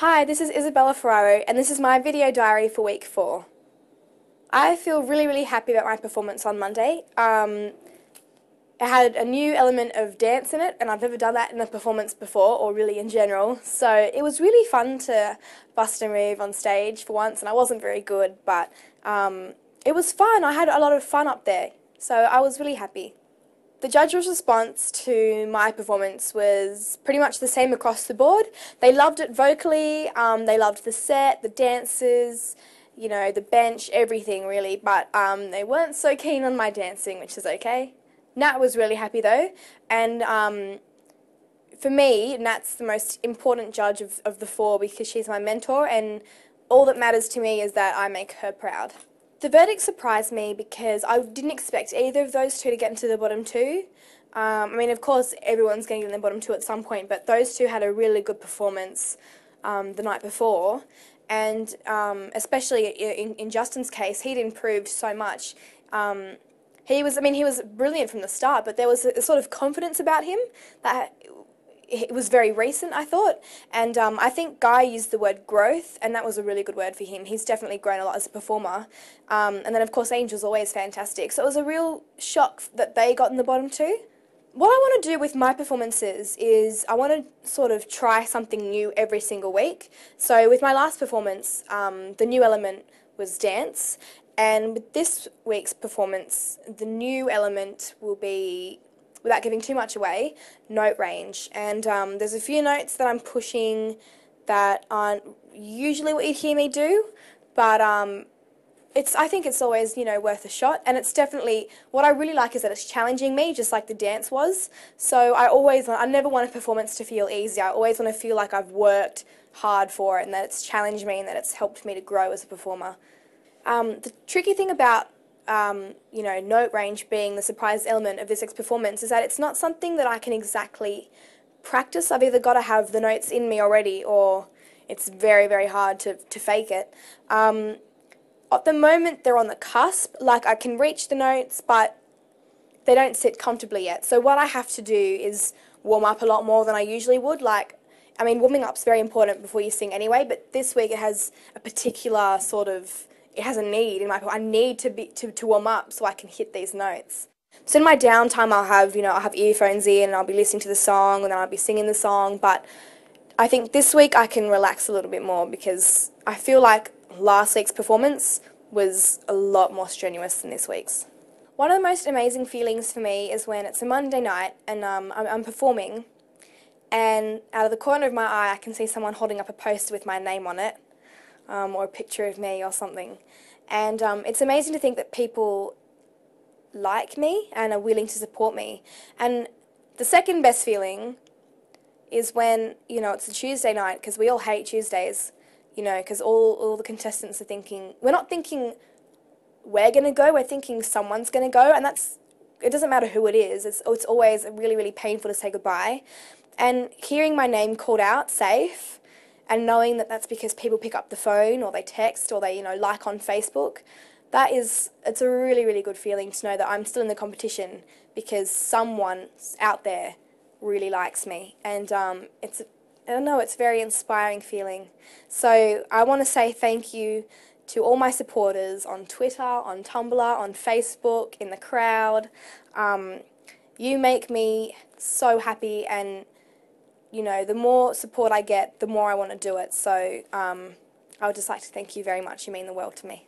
Hi, this is Isabella Ferraro, and this is my video diary for week 4. I feel really happy about my performance on Monday. It had a new element of dance in it, and I've never done that in a performance before, or really in general. So it was really fun to bust a move on stage for once, and I wasn't very good, but it was fun. I had a lot of fun up there, so I was really happy. The judges' response to my performance was pretty much the same across the board. They loved it vocally, they loved the set, the dances, you know, the bench, everything really, but they weren't so keen on my dancing, which is okay. Nat was really happy though, and for me, Nat's the most important judge of the 4 because she's my mentor, and all that matters to me is that I make her proud. The verdict surprised me because I didn't expect either of those two to get into the bottom 2. I mean, of course, everyone's going to get in the bottom 2 at some point, but those two had a really good performance the night before. And especially in Justin's case, he'd improved so much. He was brilliant from the start, but there was a sort of confidence about him that it was very recent, I thought, and I think Guy used the word growth, and that was a really good word for him. He's definitely grown a lot as a performer, and then of course Angel's always fantastic, so it was a real shock that they got in the bottom 2. What I want to do with my performances is I want to sort of try something new every single week. So with my last performance, the new element was dance, and with this week's performance, the new element will be, without giving too much away, note range. And there's a few notes that I'm pushing that aren't usually what you'd hear me do, but I think it's always, you know, worth a shot, and it's definitely, what I really like is that it's challenging me, just like the dance was. So I never want a performance to feel easy. I always want to feel like I've worked hard for it, and that it's challenged me, and that it's helped me to grow as a performer. The tricky thing about you know, note range being the surprise element of this week's performance is that it's not something that I can exactly practice. I've either got to have the notes in me already, or it's very hard to fake it. At the moment, they're on the cusp. Like, I can reach the notes, but they don't sit comfortably yet. So what I have to do is warm up a lot more than I usually would. Like, I mean, warming up's very important before you sing anyway, but this week it has a particular sort of, it has a need in my, I need to warm up so I can hit these notes. So in my downtime, I'll have earphones in and I'll be listening to the song, and then I'll be singing the song, but I think this week I can relax a little bit more because I feel like last week's performance was a lot more strenuous than this week's. One of the most amazing feelings for me is when it's a Monday night and I'm performing, and out of the corner of my eye I can see someone holding up a poster with my name on it, or a picture of me or something. And it's amazing to think that people like me and are willing to support me. And the second best feeling is when, you know, it's a Tuesday night, because we all hate Tuesdays, you know, because all the contestants are thinking, we're not thinking we're going to go, we're thinking someone's going to go, and it doesn't matter who it is, it's always really painful to say goodbye. And hearing my name called out, safe, and knowing that that's because people pick up the phone, or they text, or they, you know, like on Facebook, it's a really good feeling to know that I'm still in the competition because someone out there really likes me, and I don't know, it's a very inspiring feeling. So I want to say thank you to all my supporters on Twitter, on Tumblr, on Facebook, in the crowd. You make me so happy, and you know, the more support I get, the more I want to do it. So I would just like to thank you very much. You mean the world to me.